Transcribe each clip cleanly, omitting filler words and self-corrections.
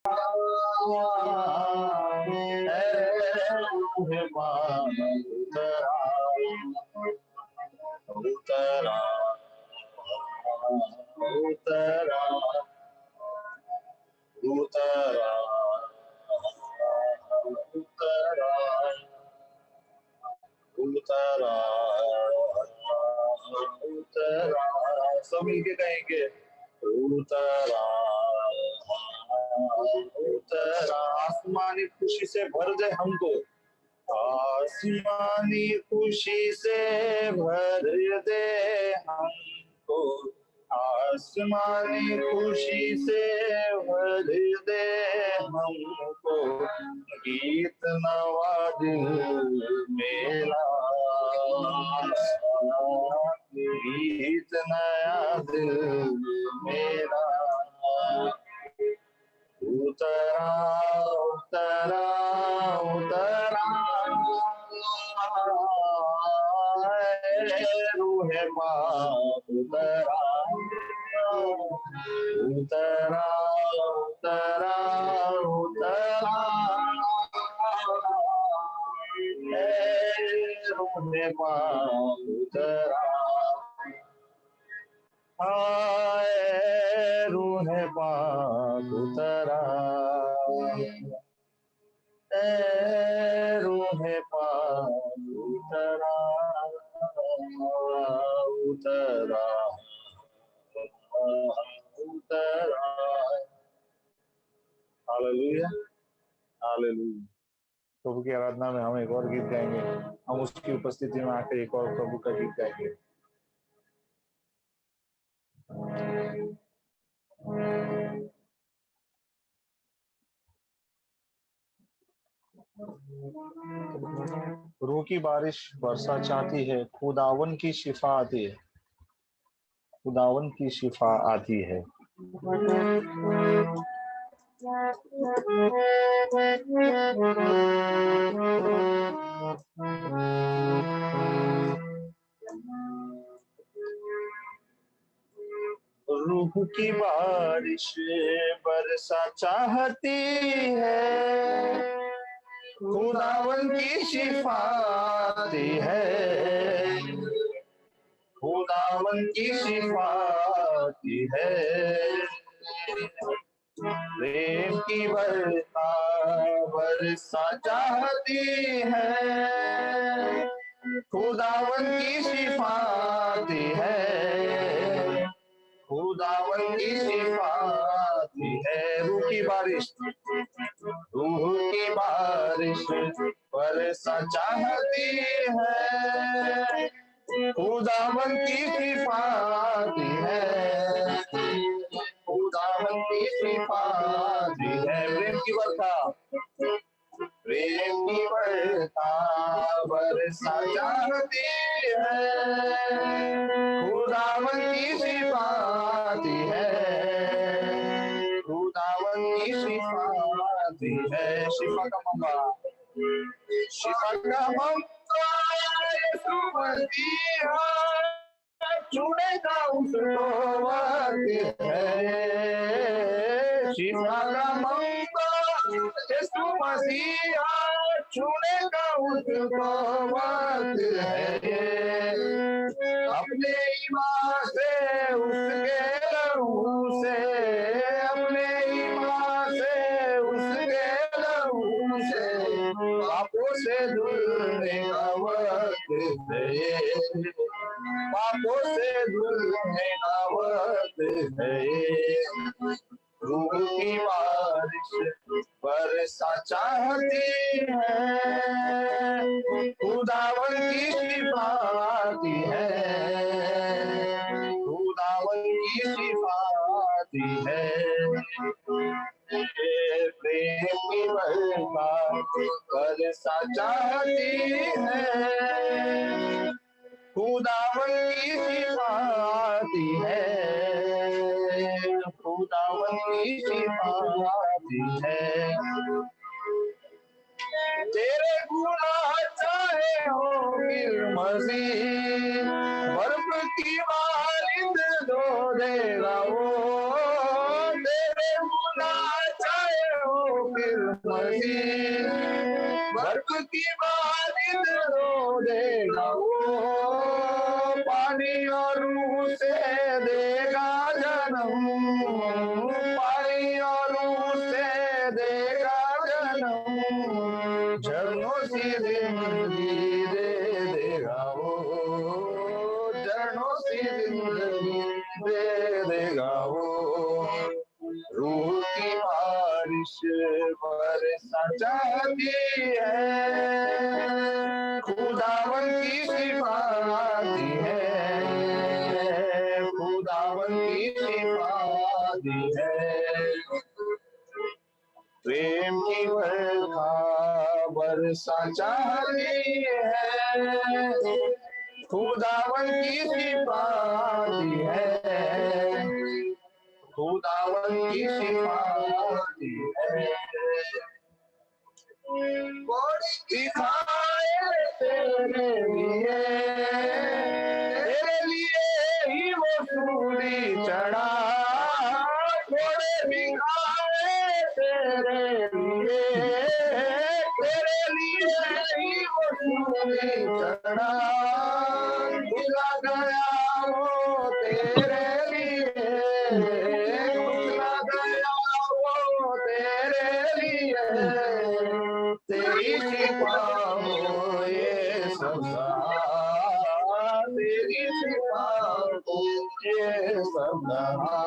उतरा उतरा उतरा उतरा उतरा उतरा। सब मिलके कहेंगे उतरा उतरा। आसमानी खुशी से भर दे हमको, आसमानी खुशी से भर दे हमको, आसमानी खुशी से भर दे हमको, गीत नवा दिल मेरा, गीत नया दिल मेरा। उतरा उतरा उतरा रूहे पाक उतरा उतरा उतरा उतरा रूहे पाक उतरा। रूहे पाक उतरा, रूहे पाक उतरा उतरा उतरा। Hallelujah hallelujah. प्रभु की आराधना में हम एक और गीत गाएंगे, हम उसकी उपस्थिति में आकर एक और प्रभु का गीत गाएंगे। रूह की बारिश वर्षा चाहती है, खुदावन की शिफा आती है, खुदावन की शिफा आती है। रूह की बारिश बरसा चाहती है, खुदावन की शिफा आती है, खुदावन की शिफा आती है। प्रेम की बरसा चाहती है, खुदावन की शिफा आती है, खुदावन की शिफा आती है। रूह की बारिश, रूह की बारिश बरसा चाहती है, खुदावन की शिफा आती है, खुदावन की शिफा आती है। प्रेम की वर्षा, प्रेम की वर्षा बरसा चाहती है, खुदावन की शिफा आती है, खुदावन की शिफा आती है। शिफा का मंगा, शिफा का मंगा यीशु मसीहा, चुनेगा उसको वक्त है। शिफा का मंगा यीशु मसीहा, चुनेगा उसको वक्त है। अपने ईमान से उसके लहू से, अपने ईमान से उसके लहू से, पापों से धुलने का वक्त है, पापों से धुलने का वक्त है। रूह की बारिश बरसा चाहती है, खुदावन की शिफा आती है, खुदावन की शिफा आती है। प्रेम की बरसा चाहती है, खुदावन की शिफा आती है, खुदावन की शिफा आती है। तेरे गुनाह चाहे हो मसीह, बर्फ की मारिंद धो देगा वो। तेरे गुनाह चाहे मसीह, बर्फ की बारिश रो देगा वो, पानी और रूह से देगा जन्म, पानी और रूह से देगा जन्म, झरनों सी जिंदगी दे देगा वो, झरनों सी जिंदगी दे देगा वो, रूह की बारिश बरसा चाहती है, खुदावन की सिफाती है, खुदावन की सिफाती है, प्रेम की वर्षा बरसा चाहती है, खुदावन की सिफाती है, खुदावन की सिफाती है, दिखाए तेरे लिए ही वो सूली चढ़ा, थोड़े दिखाए तेरे लिए ही वो सूली चढ़ा, बुला गया वो तेरे लिए, बुला गया वो तेरे लिए, तेरी सिफाओं ये सब सहा, तेरी सिफाओं ये सब सहा,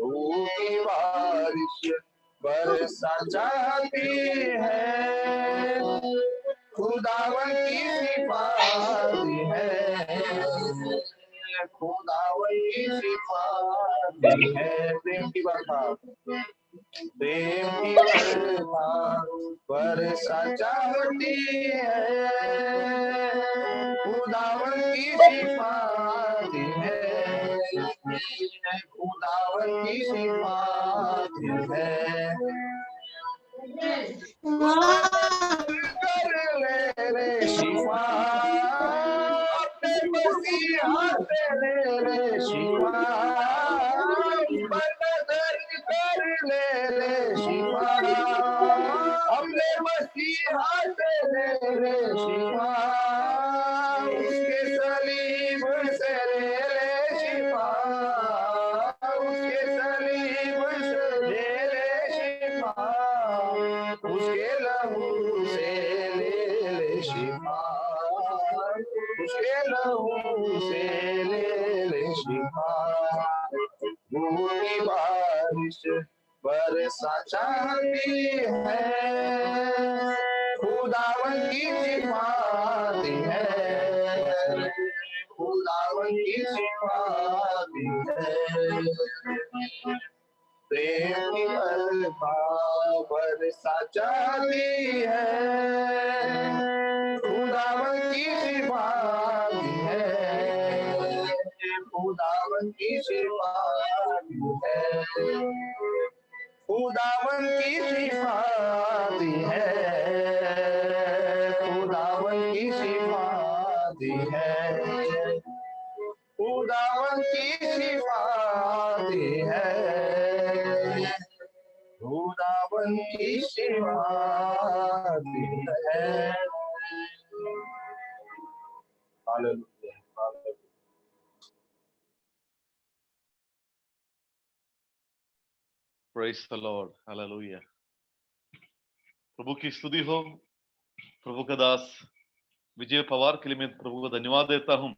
रूह की बारिश बरसा चाहती है, खुदावन की सिफाती है, खुदावन की सिफाती है, प्रेम की वर्षा, प्रेम की वर्षा बरसा चाहती है, खुदावन की सिफाती है, खुदावन की सिफाती है, कर ले रे शिफा, अपने मसीहा से ले रे शिफा, बदल कर ले शिफा, अपने मसीहा से ले रे शिफा, उसके सलीब से ले शिफा, उसके सलीब से ले शिफा, उसके लहू से ले शिफा, उसके लहू से ले शिफा, रूह की बारिश बरसा चाहती है, खुदावन की सिफाती है, खुदावन की सिफाती है, प्रेम की वर्षा बरसा चाहती है, खुदावन की सिफाती है, खुदावन की सिफाती है, खुदावन की सिफाती है, खुदावन की सिफाती है, खुदावन की सिफाती है, खुदावन की सिफाती है। Hallelujah, hallelujah. Praise the Lord. Hallelujah. प्रभु की स्तुति हो। प्रभु का दास विजय पवार के लिए मैं प्रभु को धन्यवाद देता हूं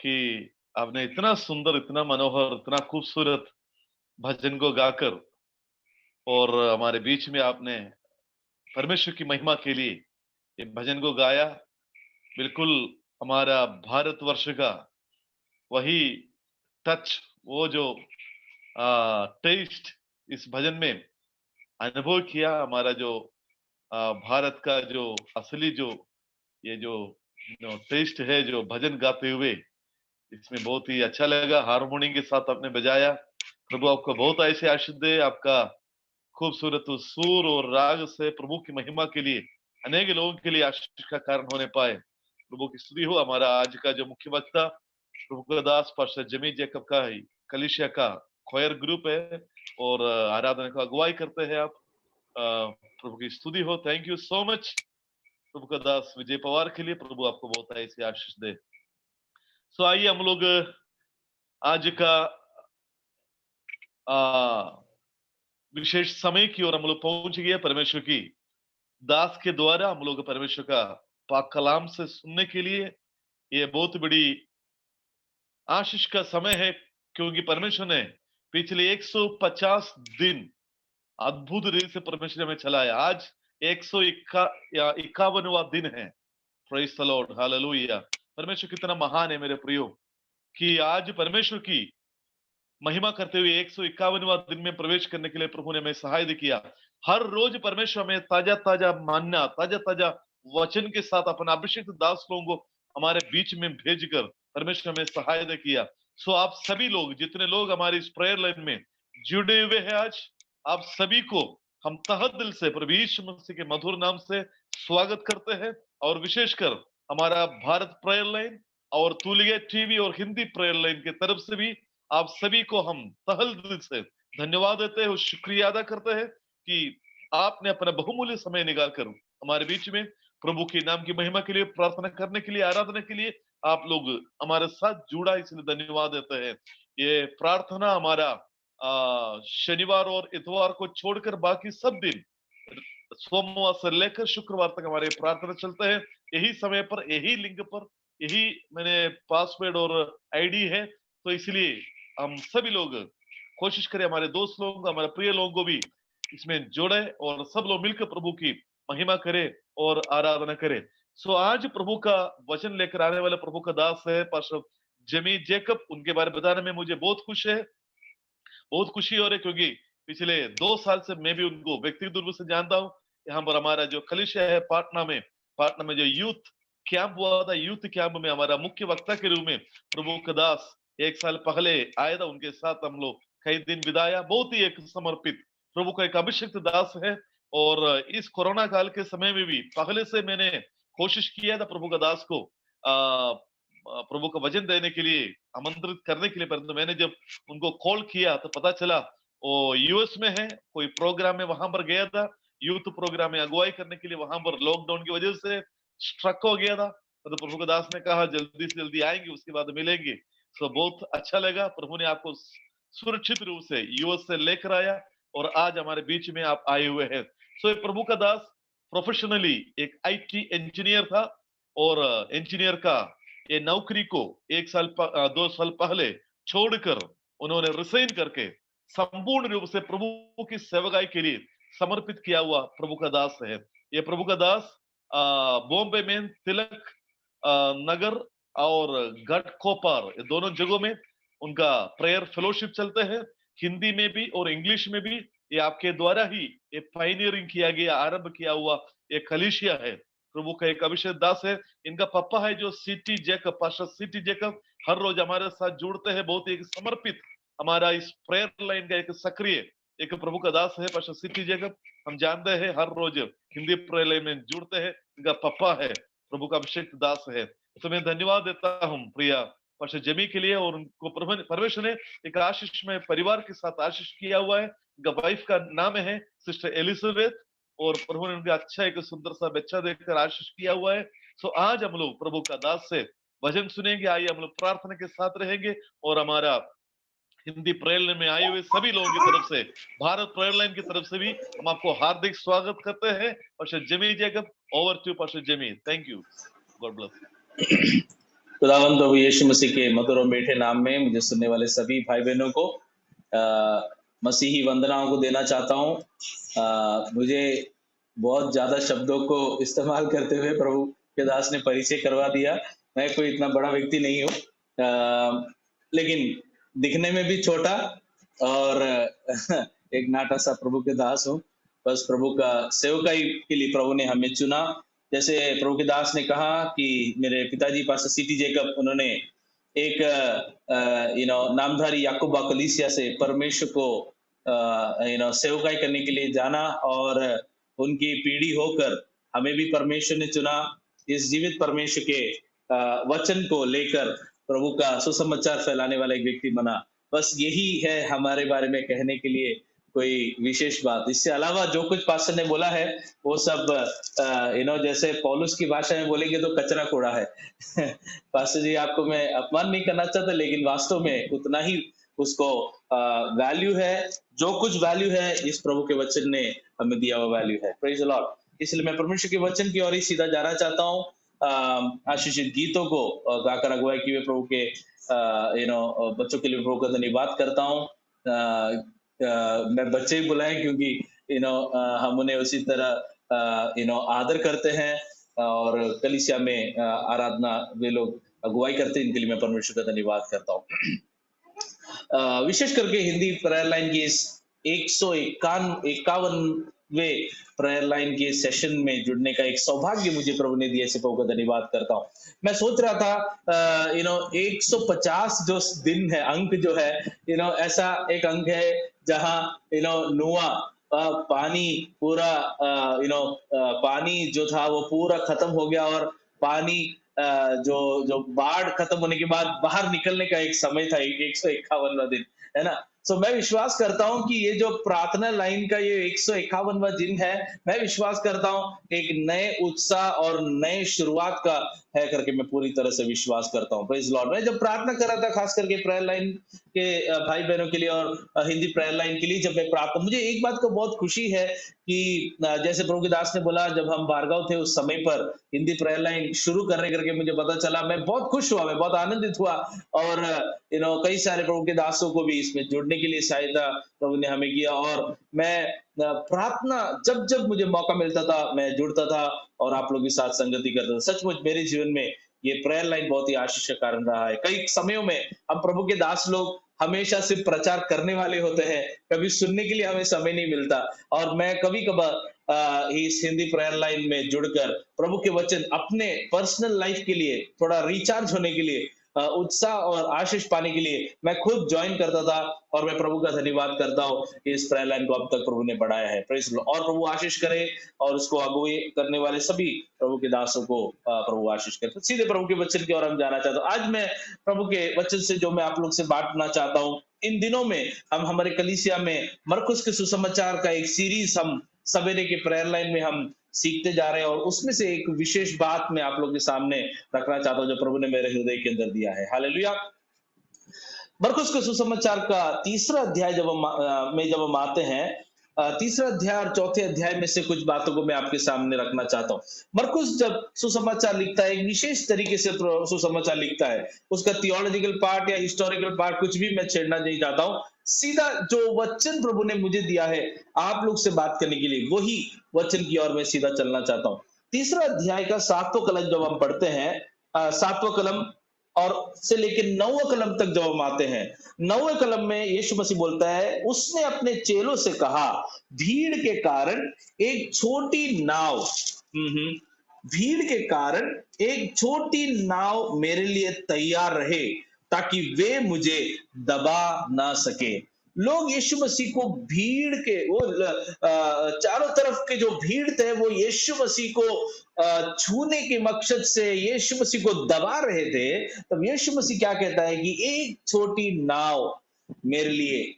कि आपने इतना सुंदर, इतना मनोहर, इतना खूबसूरत भजन को गाकर और हमारे बीच में आपने परमेश्वर की महिमा के लिए ये भजन को गाया। बिल्कुल हमारा भारतवर्ष का वही टच, वो जो टेस्ट इस भजन में अनुभव किया। हमारा जो भारत का जो असली जो ये जो टेस्ट है, जो भजन गाते हुए, इसमें बहुत ही अच्छा लगा। हारमोनी के साथ आपने बजाया। प्रभु आपको बहुत ऐसे आशीष दे। आपका खूबसूरत सुर और राग से प्रभु की महिमा के लिए अनेक लोगों के लिए आशीष का कारण होने पाए। प्रभु की स्तुति हो। हमारा आज का जो मुख्य वक्ता प्रभु का दास पास्टर जमी जैकब का कलीसिया का खोयर ग्रुप है और आराधना का अगुवाई करते हैं आप। प्रभु की स्तुति हो। थैंक यू सो मच प्रभु का दास विजय पवार के लिए। प्रभु आपको बहुत ऐसी आशीष दे। सो आइए हम लोग आज का विशेष समय की ओर हम लोग पहुंच गए। परमेश्वर की दास के द्वारा हम लोग परमेश्वर का पाक कलाम से सुनने के लिए ये बहुत बड़ी आशीष का समय है, क्योंकि परमेश्वर ने पिछले 150 दिन अद्भुत रीति से परमेश्वर हमें चलाया। आज 151वां दिन है। Praise the Lord, hallelujah. परमेश्वर कितना महान है मेरे प्रियो, कि आज परमेश्वर की महिमा करते हुए 151वां दिन में प्रवेश करने के लिए प्रभु ने हमें सहायता किया। हर रोज परमेश्वर हमें ताजा ताजा मानना, ताजा ताजा वचन के साथ अपना अभिषेक दास लोगों को हमारे बीच में भेजकर परमेश्वर हमें सहायता किया। सो आप सभी लोग, जितने लोग हमारी इस प्रेयर लाइन में जुड़े हुए हैं, आज आप सभी को हम तहे दिल से प्रभु यीशु मसीह के मधुर नाम से स्वागत करते हैं। और विशेषकर हमारा भारत प्रेयर लाइन और तूलिया टीवी और हिंदी प्रेयर लाइन की तरफ से भी आप सभी को हम तहे दिल से धन्यवाद देते हैं और शुक्रिया अदा करते हैं कि आपने अपना बहुमूल्य समय निकाल कर हमारे बीच में प्रभु के नाम की महिमा के लिए, प्रार्थना करने के लिए, आराधना के लिए आप लोग हमारे साथ जुड़ा, इसलिए धन्यवाद देते हैं। ये प्रार्थना हमारा शनिवार और इतवार को छोड़कर बाकी सब दिन सोमवार से लेकर शुक्रवार तक हमारे प्रार्थना चलते हैं। यही समय पर, यही लिंक पर, यही मैंने पासवर्ड और आईडी है। तो इसलिए हम सभी लोग कोशिश करें हमारे दोस्त लोगों को, हमारे प्रिय लोगों को भी इसमें जोड़े और सब लोग मिलकर प्रभु की महिमा करें और आराधना करें। सो आज प्रभु का वचन लेकर आने वाले प्रभु का दास है पास्टर जेमी जैकब। उनके बारे में बताने में मुझे बहुत खुशी हो रही है, क्योंकि पिछले 2 साल से मैं भी उनको व्यक्तिगत रूप से जानता हूँ। यहाँ पर हमारा जो कलिसिया है पाटना में जो यूथ कैंप हुआ था, यूथ कैंप में हमारा मुख्य वक्ता के रूप में प्रभु का दास 1 साल पहले आया था। उनके साथ हम लोग कई दिन बिताया। बहुत ही एक समर्पित प्रभु का एक अभिषिक्त दास है। और इस कोरोना काल के समय में भी पहले से मैंने कोशिश किया था प्रभु का दास को प्रभु का वचन देने के लिए, आमंत्रित करने के लिए, परंतु मैंने जब उनको कॉल किया तो पता चला वो यूएस में है, कोई प्रोग्राम में वहां पर गया था, यूथ प्रोग्राम में अगुवाई करने के लिए। वहां पर लॉकडाउन की वजह से स्ट्रक हो गया था। तो प्रभु का दास ने कहा जल्दी से जल्दी आएंगे, उसके बाद मिलेंगे। तो बहुत अच्छा लगा, प्रभु ने आपको सुरक्षित रूप से यूएस से लेकर आया और आज हमारे बीच में आप आए हुए हैं। सो प्रभु का दास प्रोफेशनली एक आईटी इंजीनियर था और इंजीनियर का ये नौकरी को 2 साल पहले छोड़कर उन्होंने रिसाइन करके संपूर्ण रूप से प्रभु की सेवकाई के लिए समर्पित किया हुआ प्रभु का दास है। ये प्रभु का दास बॉम्बे में तिलक नगर और घाटकोपर, ये दोनों जगहों में उनका प्रेयर फेलोशिप चलते हैं, हिंदी में भी और इंग्लिश में भी। ये आपके द्वारा ही ये पायनियरिंग किया गया, आरंभ किया हुआ ये कलीसिया है। प्रभु का एक अभिषेक दास है। इनका पापा है जो C T Jacob, pastor C T Jacob, हर रोज हमारे साथ जुड़ते हैं। बहुत ही समर्पित हमारा इस प्रेयर लाइन का एक सक्रिय एक प्रभु का दास है पास्टर सिटी जैकब। हम जानते हैं हर रोज हिंदी प्रेयर लाइन में जुड़ते हैं। इनका पापा है, प्रभु का अभिषेक दास है। तो मैं धन्यवाद देता हूँ प्रिया पास्टर जेमी के लिए। और उनको परमेश्वर ने एक आशीष में परिवार के साथ आशीष किया हुआ है। उनका वाइफ का नाम है सिस्टर एलिजाबेथ, और प्रभु ने उनका अच्छा एक सुंदर सा बच्चा देकर आशीष किया हुआ है। सो आज हम लोग प्रभु का दास से भजन सुनेंगे। आइए हम लोग प्रार्थना के साथ रहेंगे। और हमारा हिंदी प्रेयर लाइन में आए हुए सभी लोगों की तरफ से, भारत प्रेयर लाइन की तरफ से भी हम आपको हार्दिक स्वागत करते हैं। Pastor Jamie Jacob, over to pastor Jamie. Thank you, God bless. खुदावंद प्रभु यीशु मसीह के मधुर और मीठे नाम में मुझे सुनने वाले सभी भाई बहनों को मसीही वंदनाओं को देना चाहता हूँ। मुझे बहुत ज्यादा शब्दों को इस्तेमाल करते हुए प्रभु के दास ने परिचय करवा दिया। मैं कोई इतना बड़ा व्यक्ति नहीं हूँ, लेकिन दिखने में भी छोटा और एक नाटा सा प्रभु के दास हूँ। बस प्रभु का सेवकाई के लिए प्रभु ने हमें चुना। जैसे प्रभु के दास ने कहा कि मेरे पिताजी पास्टर सिटी जैकब, उन्होंने एक नामधारी याकूबा कलीसिया से परमेश्वर को सेवकाई करने के लिए जाना, और उनकी पीढ़ी होकर हमें भी परमेश्वर ने चुना इस जीवित परमेश्वर के वचन को लेकर प्रभु का सुसमाचार फैलाने वाला एक व्यक्ति बना। बस यही है हमारे बारे में कहने के लिए कोई विशेष बात। इससे अलावा जो कुछ पास्टर ने बोला है वो सब जैसे पौलुस की भाषा में बोलेंगे तो कचरा कोड़ा है। पास्टर जी, आपको मैं अपमान नहीं करना चाहता, लेकिन वास्तव में उतना ही उसको वैल्यू है। जो कुछ वैल्यू है इस प्रभु के वचन ने हमें दिया हुआ वैल्यू है। Praise the Lord. इसलिए मैं परमेश्वर के वचन की ओर ही सीधा जाना चाहता हूँ। आशीषित गीतों को गाकर अगुवाई की हुए प्रभु के बच्चों के लिए प्रभु का धन्यवाद करता हूँ। मैं बच्चे ही बुलाए क्योंकि हम उन्हें उसी तरह आदर करते हैं और कलीसिया में आराधना वे लोग अगुवाई करते हैं। इनके लिए मैं परमेश्वर का धन्यवाद करता हूँ। विशेष करके हिंदी प्रेयर लाइन की इस 151वें प्रेयर लाइन के सेशन में जुड़ने का एक सौभाग्य मुझे प्रभु ने दिया। इसे प्रभु का धन्यवाद करता हूँ। मैं सोच रहा था 150 जो दिन है, अंक जो है, ऐसा एक अंक है जहां नोआ पानी पूरा पानी जो था वो पूरा खत्म हो गया और पानी जो बाढ़ खत्म होने के बाद बाहर निकलने का एक समय था, 151वां दिन, है ना। सो मैं विश्वास करता हूं कि ये जो प्रार्थना लाइन का ये 151वां दिन है, मैं विश्वास करता हूं एक नए उत्साह और नए शुरुआत का है करके मैं पूरी तरह से विश्वास करता हूं। Praise Lord. मैं जब प्रार्थना कर रहा था, खास करके प्रेयर लाइन के भाई बहनों के लिए और हिंदी प्रेयर लाइन के लिए, जब मैं प्रार्थना, मुझे एक बात को बहुत खुशी है कि जैसे प्रभु के दास ने बोला, जब हम भार्गव थे उस समय पर हिंदी प्रेयर लाइन शुरू करने करके मुझे पता चला, मैं बहुत खुश हुआ, मैं बहुत आनंदित हुआ। और कई सारे प्रभु के दासों को भी इसमें जुड़ने के लिए सहायता प्रभु ने हमें किया। और मैं प्रार्थना जब जब मुझे मौका मिलता था मैं जुड़ता था और आप लोगों के साथ संगति करता था। सचमुच मेरे जीवन में ये प्रेयर लाइन बहुत ही आशीष का कारण रहा है। कई समयों में हम प्रभु के दास लोग हमेशा सिर्फ प्रचार करने वाले होते हैं, कभी सुनने के लिए हमें समय नहीं मिलता। और मैं कभी कभार इस हिंदी प्रेयर लाइन में जुड़कर प्रभु के वचन अपने पर्सनल लाइफ के लिए थोड़ा रिचार्ज होने के लिए, उत्साह और आशीष पाने के लिए मैं खुद ज्वाइन करता था। और मैं प्रभु का धन्यवाद करता हूँ इस प्रेयर लाइन को अब तक प्रभु ने बढ़ाया है। Praise the Lord. और प्रभु आशीष करे और उसको अगुवाई करने वाले सभी प्रभु के दासों को प्रभु आशीष करे। सीधे प्रभु के वचन की ओर हम जाना चाहता हूँ। आज मैं प्रभु के वचन से जो मैं आप लोग से बांटना चाहता हूँ, इन दिनों में हम हमारे कलीसिया में मरकुस के सुसमाचार का एक सीरीज हम सवेरे के प्रेयर लाइन में हम सीखते जा रहे हैं। और उसमें से एक विशेष बात मैं आप लोगों के सामने रखना चाहता हूं जो प्रभु ने मेरे हृदय के अंदर दिया है। हालेलुया। मरकुस के सुसमाचार का तीसरा अध्याय जब हम आते हैं, तीसरा अध्याय और चौथे अध्याय में से कुछ बातों को मैं आपके सामने रखना चाहता हूँ। मरकुस जब सुसमाचार लिखता है, एक विशेष तरीके से सुसमाचार लिखता है। उसका थियोलॉजिकल पार्ट या हिस्टोरिकल पार्ट कुछ भी मैं छेड़ना नहीं चाहता हूँ। सीधा जो वचन प्रभु ने मुझे दिया है आप लोग से बात करने के लिए, वही वचन की ओर मैं सीधा चलना चाहता हूँ। तीसरा अध्याय का 7वां कलम जब हम पढ़ते हैं, 7वां कलम और से लेकर 9वां कलम तक जब हम आते हैं, 9वें कलम में यीशु मसीह बोलता है, उसने अपने चेलों से कहा, भीड़ के कारण एक छोटी नाव, भीड़ के कारण एक छोटी नाव मेरे लिए तैयार रहे ताकि वे मुझे दबा ना सके। लोग यीशु मसीह को भीड़ के वो चारों तरफ के जो भीड़ थे वो यीशु मसीह को छूने के मकसद से यीशु मसीह को दबा रहे थे। तब यीशु मसीह क्या कहता है कि एक छोटी नाव मेरे लिए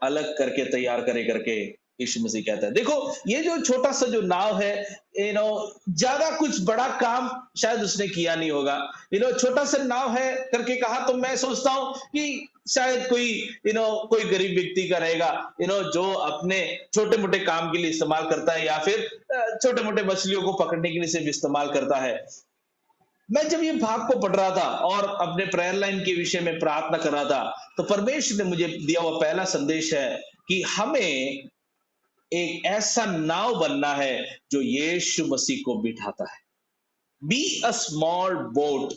अलग करके तैयार करे करके यीशु मसीह कहता है। देखो ये जो छोटा सा जो नाव है, ज्यादा कुछ बड़ा काम शायद उसने किया नहीं होगा। छोटा सा नाव है करके कहा तो मैं सोचता हूं कि शायद कोई गरीब व्यक्ति का रहेगा, जो अपने छोटे मोटे काम के लिए इस्तेमाल करता है या फिर छोटे मोटे मछलियों को पकड़ने के लिए सिर्फ इस्तेमाल करता है। मैं जब ये भाग को पढ़ रहा था और अपने प्रेयर लाइन के विषय में प्रार्थना कर रहा था, तो परमेश्वर ने मुझे दिया हुआ पहला संदेश है कि हमें एक ऐसा नाव बनना है जो यीशु मसीह को बिठाता है। Be a small boat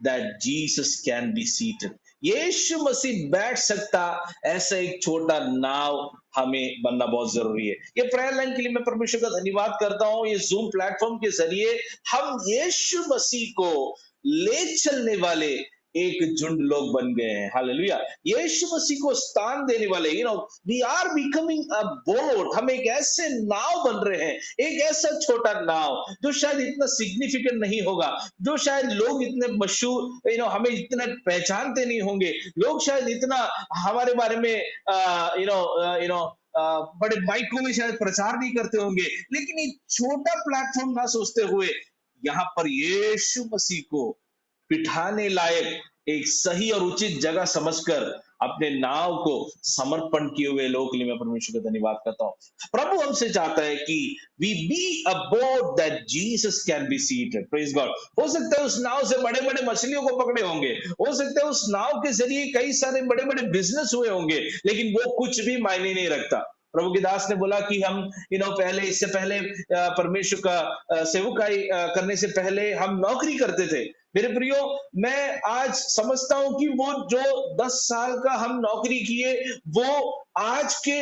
that Jesus can be seated. यीशु मसीह बैठ सकता ऐसा एक छोटा नाव हमें बनना बहुत जरूरी है। ये प्रेयर लाइन के लिए मैं परमेश्वर का धन्यवाद करता हूं। ये जूम प्लेटफॉर्म के जरिए हम यीशु मसीह को ले चलने वाले एक झुंड लोग बन गए हैं। हालेलुया। यीशु मसीह को स्थान देने वाले, we are becoming a boat. हम एक ऐसे नाव बन रहे हैं, एक ऐसा छोटा नाव जो शायद इतना सिग्निफिकेंट नहीं होगा, जो शायद लोग इतने मशहूर, हमें इतने पहचानते नहीं होंगे, लोग शायद इतना हमारे बारे में बड़े माइकों में शायद प्रचार नहीं करते होंगे, लेकिन एक छोटा प्लेटफॉर्म ना सोचते हुए यहाँ पर यीशु मसीह को बिठाने लायक एक सही और उचित जगह समझकर अपने नाव को समर्पण किए हुए लोगों के लिए मैं परमेश्वर का धन्यवाद करता हूं। प्रभु हमसे चाहता है कि we be a boat that Jesus can be seated. Praise God. हो सकता है उस नाव से बड़े बड़े मछलियों को पकड़े होंगे, हो सकता है उस नाव के जरिए कई सारे बड़े बड़े बिजनेस हुए होंगे, लेकिन वो कुछ भी मायने नहीं रखता। प्रभु के दास ने बोला कि हम पहले इससे पहले परमेश्वर का सेवकाई करने से पहले हम नौकरी करते थे। मेरे प्रियो, मैं आज समझता हूं कि वो जो 10 साल का हम नौकरी किए वो आज के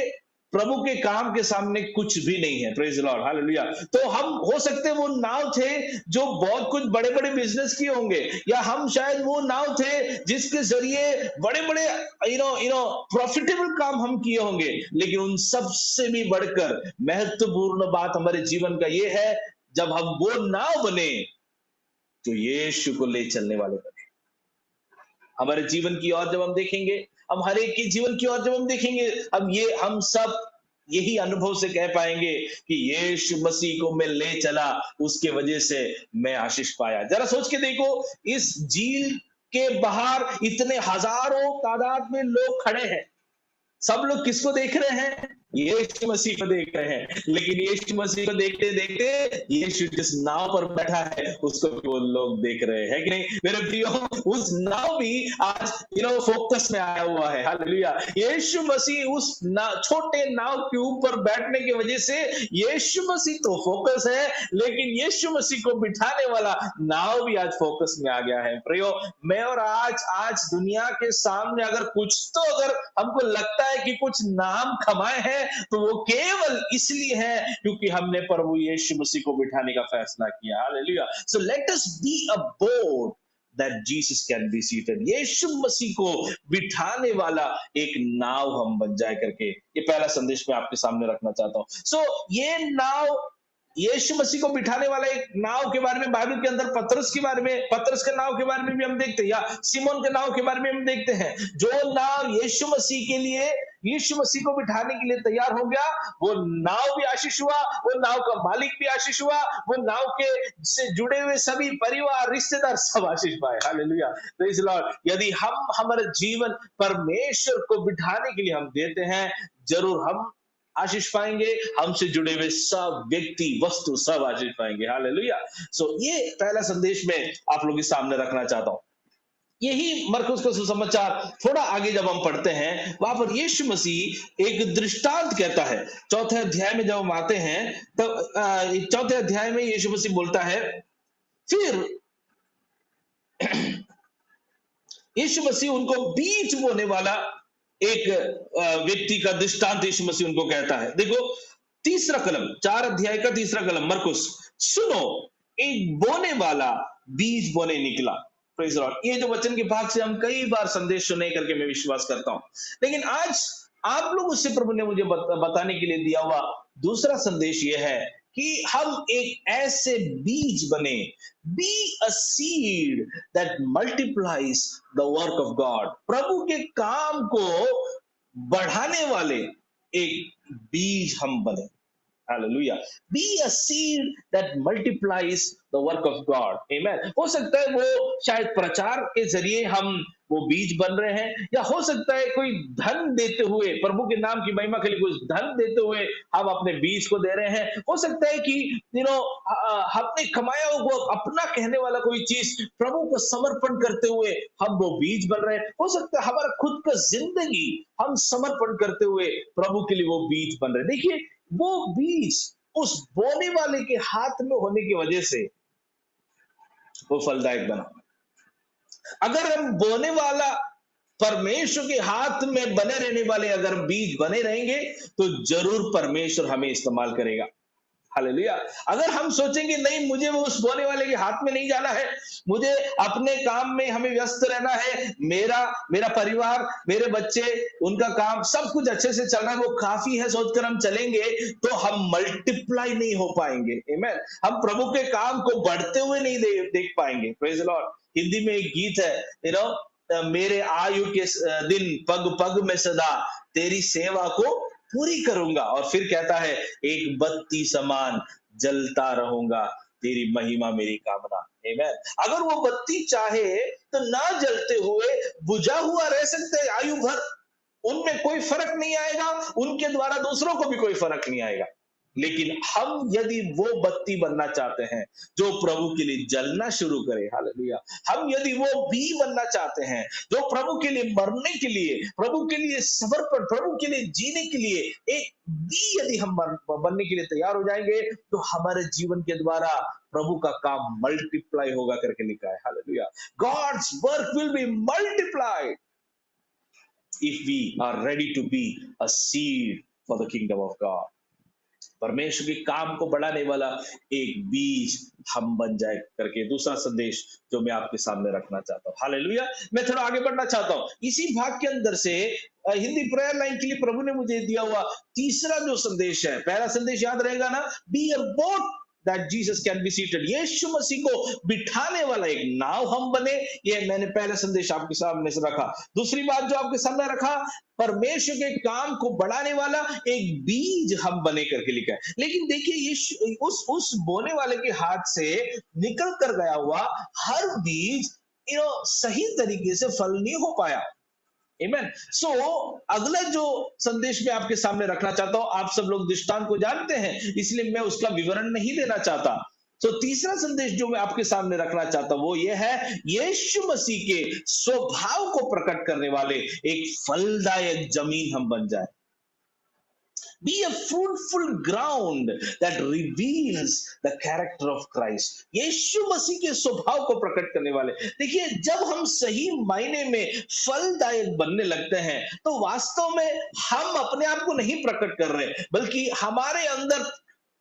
प्रभु के काम के सामने कुछ भी नहीं है। Praise the Lord, hallelujah. तो हम हो सकते वो नाव थे जो बहुत कुछ बड़े बड़े बिजनेस किए होंगे, या हम शायद वो नाव थे जिसके जरिए बड़े बड़े प्रॉफिटेबल काम हम किए होंगे, लेकिन उन सब से भी बढ़कर महत्वपूर्ण बात हमारे जीवन का ये है, जब हम वो नाव बने तो यीशु को ले चलने वाले बने। हमारे जीवन की ओर जब हम देखेंगे, हम हर एक के जीवन की ओर जब हम देखेंगे, हम सब यही अनुभव से कह पाएंगे कि यीशु मसीह को मैं ले चला, उसके वजह से मैं आशीष पाया। जरा सोच के देखो, इस झील के बाहर इतने हजारों तादाद में लोग खड़े हैं, सब लोग किसको देख रहे हैं? यीशु मसीह को देख रहे हैं। लेकिन यीशु मसीह को देखते देखते यीशु जिस नाव पर बैठा है उसको भी वो लोग देख रहे हैं कि नहीं? मेरे प्रियो, उस नाव भी आज फोकस में आया हुआ है। हालेलुया। यीशु मसीह उस छोटे नाव के ऊपर बैठने की वजह से यीशु मसीह तो फोकस है, लेकिन यीशु मसीह को बिठाने वाला नाव भी आज फोकस में आ गया है। प्रियो, मैं और आज दुनिया के सामने अगर हमको लगता है कि कुछ नाम कमाए हैं, तो वो केवल इसलिए है क्योंकि हमने प्रभु यीशु मसीह को बिठाने का फैसला किया। Hallelujah. So let us be a boat that Jesus can be seated. यीशु मसीह को बिठाने वाला एक नाव हम बन जाए करके ये पहला संदेश मैं आपके सामने रखना चाहता हूं। सो ये नाव, यीशु मसीह को बिठाने वाला एक नाव के बारे में बाइबल के अंदर पतरस के नाव के बारे में भी हम देखते हैं, या सिमोन के नाव के बारे में हम देखते हैं। जो नाव यीशु मसीह को बिठाने के लिए तैयार हो गया, वो नाव भी आशीष हुआ, वो नाव का मालिक भी आशीष हुआ, वो नाव के से जुड़े हुए सभी परिवार, रिश्तेदार सब आशीष पाए। Hallelujah, praise the Lord. यदि हम हमारा जीवन परमेश्वर को बिठाने के लिए हम देते हैं, जरूर हम आशीष पाएंगे। हमसे जुड़े हुए सब व्यक्ति, वस्तु सब आशीष पाएंगे। हालेलुया। सो ये पहला संदेश में आप लोगों के सामने रखना चाहता हूं। यही मरकुस का सुसमाचार थोड़ा आगे जब हम पढ़ते हैं, वहां पर यीशु मसीह एक दृष्टांत कहता है। चौथे अध्याय में जब हम आते हैं, तब चौथे अध्याय में यीशु मसीह बोलता है, फिर यीशु मसीह उनको बीज बोने वाला एक व्यक्ति का दृष्टांत यीशु मसीह उनको कहता है। देखो, तीसरा कलम, 4 अध्याय का तीसरा कलम, मरकुस। सुनो, एक बोने वाला बीज बोने निकला। Praise the Lord. ये जो वचन के भाग से हम कई बार संदेश सुने करके मैं विश्वास करता हूं, लेकिन आज आप लोगों से प्रभु ने मुझे बताने के लिए दिया हुआ दूसरा संदेश यह है कि हम एक ऐसे बीज बने, be a seed that multiplies the work of God. प्रभु के काम को बढ़ाने वाले एक बीज हम बने। Hallelujah. Be a seed that multiplies the work of God. Amen. हो सकता है वो शायद प्रचार के जरिए हम वो बीज बन रहे हैं, या हो सकता है कोई धन देते हुए, प्रभु के नाम की महिमा के लिए कुछ धन देते हुए हम अपने बीज को दे रहे हैं। हो सकता है कि हमने कमाया हुआ अपना कहने वाला कोई चीज प्रभु को समर्पण करते हुए हम वो बीज बन रहे हैं। हो सकता है हमारा खुद का जिंदगी हम समर्पण करते हुए प्रभु के लिए वो बीज बन रहे हैं। देखिए, वो बीज उस बोने वाले के हाथ में होने की वजह से वो फलदायक बना। अगर हम बोने वाला परमेश्वर के हाथ में बने रहने वाले अगर बीज बने रहेंगे, तो जरूर परमेश्वर हमें इस्तेमाल करेगा। हालेलुया। अगर हम सोचेंगे नहीं, मुझे वो उस बोने वाले के हाथ में नहीं जाना है, मुझे अपने काम में हमें व्यस्त रहना है, मेरा परिवार, मेरे बच्चे, उनका काम सब कुछ अच्छे से चल रहा है, वो काफी है सोचकर हम चलेंगे, तो हम मल्टीप्लाई नहीं हो पाएंगे। आमीन। हम प्रभु के काम को बढ़ते हुए नहीं देख पाएंगे। Praise the Lord. हिंदी में एक गीत है, मेरे आयु के दिन पग पग में सदा तेरी सेवा को पूरी करूंगा। और फिर कहता है, एक बत्ती समान जलता रहूंगा, तेरी महिमा मेरी कामना। आमेन। अगर वो बत्ती चाहे तो ना जलते हुए बुझा हुआ रह सकते हैं आयु भर, उनमें कोई फर्क नहीं आएगा, उनके द्वारा दूसरों को भी कोई फर्क नहीं आएगा। लेकिन हम यदि वो बत्ती बनना चाहते हैं जो प्रभु के लिए जलना शुरू करे, हालेलुया, हम यदि वो बी बनना चाहते हैं जो प्रभु के लिए मरने के लिए, प्रभु के लिए समर्पण, प्रभु के लिए जीने के लिए एक बी यदि हम बनने के लिए तैयार हो जाएंगे, तो हमारे जीवन के द्वारा प्रभु का काम मल्टीप्लाई होगा करके लिखा है, hallelujah. God's work will be multiplied if we are ready to be a seed for the kingdom of God. परमेश्वर के काम को बढ़ाने वाला एक बीज हम बन जाए करके दूसरा संदेश जो मैं आपके सामने रखना चाहता हूं। हालेलुया। मैं थोड़ा आगे बढ़ना चाहता हूं इसी भाग के अंदर से। हिंदी प्रेयर लाइन के लिए प्रभु ने मुझे दिया हुआ तीसरा जो संदेश है, पहला संदेश याद रहेगा ना, B a boat that Jesus can be seated, यीशु मसीह को बिठाने वाला एक नाव हम बने। ये मैंने पहला संदेश आपके सामने से रखा। दूसरी बात जो आपके सामने रखा, परमेश्वर के काम को बढ़ाने वाला एक बीज हम बने करके लिखा है। लेकिन देखिए, यीशु उस बोने वाले के हाथ से निकल कर गया हुआ हर बीज सही तरीके से फल नहीं हो पाया। Amen. So, अगला जो संदेश मैं आपके सामने रखना चाहता हूं, आप सब लोग दृष्टांत को जानते हैं, इसलिए मैं उसका विवरण नहीं देना चाहता। तो तीसरा संदेश जो मैं आपके सामने रखना चाहता हूं वो ये है, यीशु मसीह के स्वभाव को प्रकट करने वाले एक फलदायक जमीन हम बन जाए। Be a fruitful ground that reveals the character of Christ. यीशु मसीह के स्वभाव को प्रकट करने वाले। देखिए, जब हम सही मायने में फलदायक बनने लगते हैं तो वास्तव में हम अपने आप को नहीं प्रकट कर रहे, बल्कि हमारे अंदर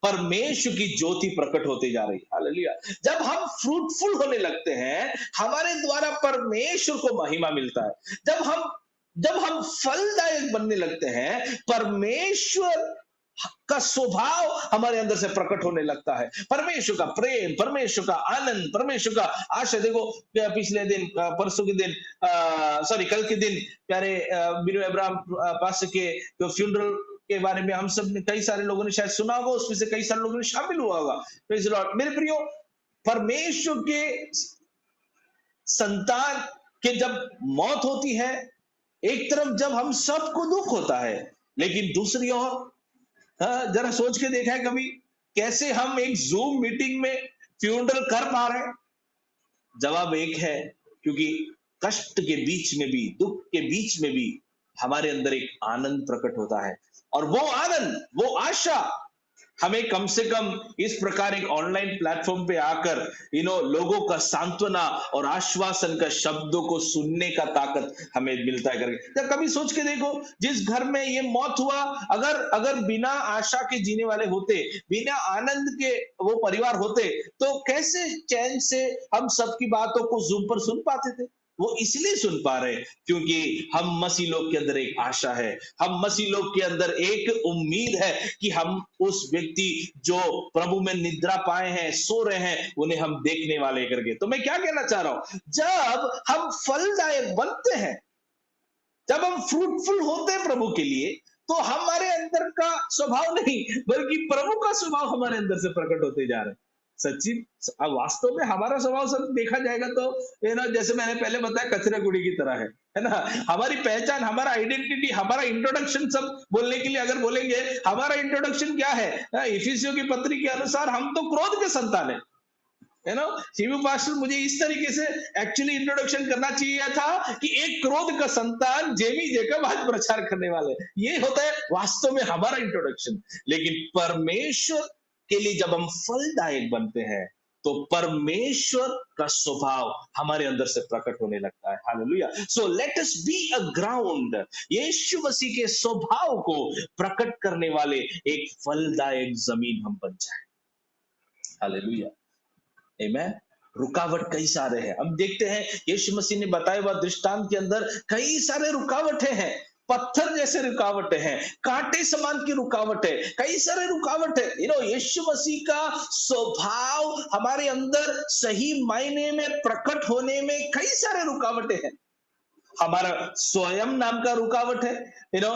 परमेश्वर की ज्योति प्रकट होती जा रही है। हालेलुया। जब हम फ्रूटफुल होने लगते हैं, हमारे द्वारा परमेश्वर को महिमा मिलता है। जब हम फलदायक बनने लगते हैं, परमेश्वर का स्वभाव हमारे अंदर से प्रकट होने लगता है। परमेश्वर का प्रेम, परमेश्वर का आनंद, परमेश्वर का आशा। देखो, पिछले दिन, परसों के दिन, कल के दिन प्यारे बिनु अब्राहम पास के जो फ्यूनरल के बारे में हम सब ने, कई सारे लोगों ने शायद सुना होगा, उसमें से कई सारे लोगों ने शामिल हुआ होगा। Praise the Lord. मेरे प्रियो, परमेश्वर के संतान के जब मौत होती है, एक तरफ जब हम सबको दुख होता है, लेकिन दूसरी ओर जरा सोच के देखा है कभी कैसे हम एक जूम मीटिंग में फ्यूनरल कर पा रहे हैं? जवाब एक है, क्योंकि कष्ट के बीच में भी, दुख के बीच में भी हमारे अंदर एक आनंद प्रकट होता है। और वो आनंद, वो आशा हमें कम से कम इस प्रकार एक ऑनलाइन प्लेटफॉर्म पे आकर लोगों का सांत्वना और आश्वासन का शब्दों को सुनने का ताकत हमें मिलता है करके। जब कभी सोच के देखो, जिस घर में ये मौत हुआ, अगर बिना आशा के जीने वाले होते, बिना आनंद के वो परिवार होते, तो कैसे चैन से हम सबकी बातों को जूम पर सुन पाते थे? वो इसलिए सुन पा रहे क्योंकि हम मसीह लोग के अंदर एक आशा है, हम मसीह लोग के अंदर एक उम्मीद है कि हम उस व्यक्ति जो प्रभु में निद्रा पाए हैं, सो रहे हैं, उन्हें हम देखने वाले करके। तो मैं क्या कहना चाह रहा हूं, जब हम फलदायक बनते हैं, जब हम फ्रूटफुल होते हैं प्रभु के लिए, तो हमारे अंदर का स्वभाव नहीं बल्कि प्रभु का स्वभाव हमारे अंदर से प्रकट होते जा रहे हैं। सच्ची, वास्तव में हमारा स्वभाव सब देखा जाएगा तो जैसे मैंने पहले बताया, कचरे कुड़ी की तरह है ना। हमारी पहचान, हमारा आइडेंटिटी, हमारा इंट्रोडक्शन सब बोलने के लिए अगर बोलेंगे, हमारा इंट्रोडक्शन क्या है? इफिसियों की पत्री के अनुसार हम तो क्रोध के संतान है ना। शिवू पास्टर मुझे इस तरीके से एक्चुअली इंट्रोडक्शन करना चाहिए था कि एक क्रोध का संतान जेमी जेकब आज प्रचार करने वाले, ये होता है वास्तव में हमारा इंट्रोडक्शन। लेकिन परमेश्वर के लिए जब हम फलदायक बनते हैं, तो परमेश्वर का स्वभाव हमारे अंदर से प्रकट होने लगता है। Hallelujah. So let us be a ground, यीशु मसीह के स्वभाव को प्रकट करने वाले एक फलदायक जमीन हम बन जाए। हालेलुया। आमीन। रुकावट कई सारे हैं, हम देखते हैं यीशु मसीह ने बताया हुआ दृष्टांत के अंदर कई सारे रुकावटें हैं। पत्थर जैसे रुकावटें हैं, कांटे समान की रुकावट है, कई सारे रुकावट है। यीशु मसीह का स्वभाव हमारे अंदर सही मायने में प्रकट होने में कई सारे रुकावटें हैं। हमारा स्वयं नाम का रुकावट है, यू नो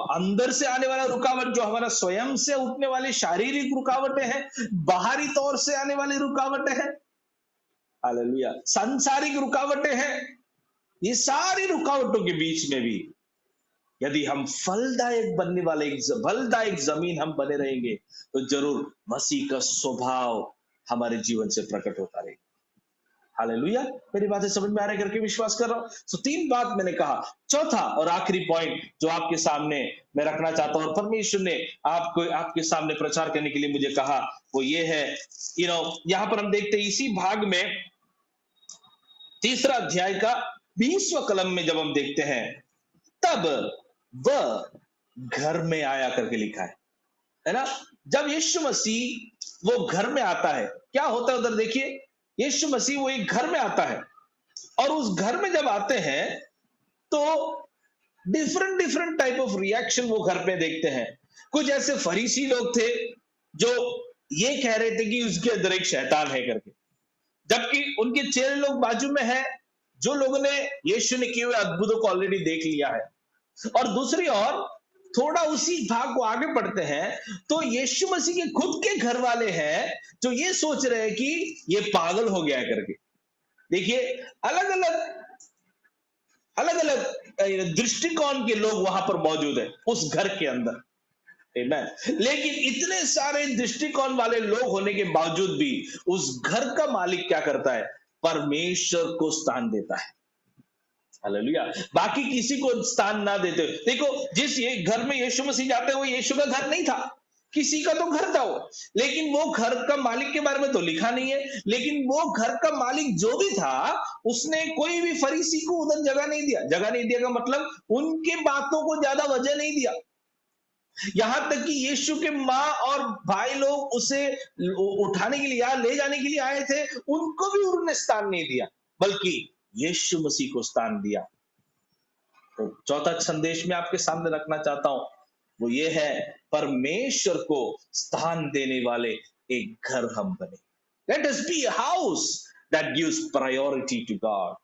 अंदर से आने वाला रुकावट, जो हमारा स्वयं से उठने वाली शारीरिक रुकावटें हैं, बाहरी तौर से आने वाली रुकावटें हैं, हालेलुया, सांसारिक रुकावटें हैं। ये सारी रुकावटों के बीच में भी यदि हम फलदायक बनने वाले फलदायक जमीन हम बने रहेंगे, तो जरूर मसीह का स्वभाव हमारे जीवन से प्रकट होता रहेगा। हालेलुया, मेरी बातें समझ में आ रही करके विश्वास कर रहा हूं। तो 3 बात मैंने कहा। चौथा और आखिरी पॉइंट जो आपके सामने मैं रखना चाहता हूं और परमेश्वर ने आपको आपके सामने प्रचार करने के लिए मुझे कहा, वो ये है, यहां पर हम देखते हैं इसी भाग में 3 अध्याय का 20वां कलम में जब हम देखते हैं, तब वह घर में आया करके लिखा है ना। जब यीशु मसीह वो घर में आता है, क्या होता है उधर देखिए, यीशु मसीह वो एक घर में आता है, और उस घर में जब आते हैं तो डिफरेंट टाइप ऑफ रिएक्शन वो घर पे देखते हैं। कुछ ऐसे फरीसी लोग थे जो ये कह रहे थे कि उसके अंदर एक शैतान है करके, जबकि उनके चेले लोग बाजू में है, जो लोगों ने यीशु ने किए हुए अद्भुतों को ऑलरेडी देख लिया है। और दूसरी ओर थोड़ा उसी भाग को आगे पढ़ते हैं तो यीशु मसीह के खुद के घर वाले हैं जो ये सोच रहे हैं कि ये पागल हो गया है करके। देखिए, अलग अलग दृष्टिकोण के लोग वहां पर मौजूद है उस घर के अंदर, लेकिन इतने सारे दृष्टिकोण वाले लोग होने के बावजूद भी उस घर का मालिक क्या करता है, परमेश्वर को स्थान देता है। हालेलुया, बाकी किसी को स्थान ना देते। देखो, जिस ये घर में यीशु मसीह जाते वो यीशु का घर नहीं था, किसी का तो घर था वो, लेकिन वो घर का मालिक के बारे में तो लिखा नहीं है। लेकिन वो घर का मालिक जो भी था, उसने कोई भी फरीसी को उधर जगह नहीं दिया। जगह नहीं दिया का मतलब उनके बातों को ज्यादा वजह नहीं दिया। यहां तक कि यीशु के माँ और भाई लोग उसे उठाने के लिए, ले जाने के लिए आए थे, उनको भी उन्होंने स्थान नहीं दिया, बल्कि यीशु मसीह को स्थान दिया। तो चौथा संदेश में आपके सामने रखना चाहता हूं, वो ये है, परमेश्वर को स्थान देने वाले एक घर हम बने। Let us be a house that gives priority to God.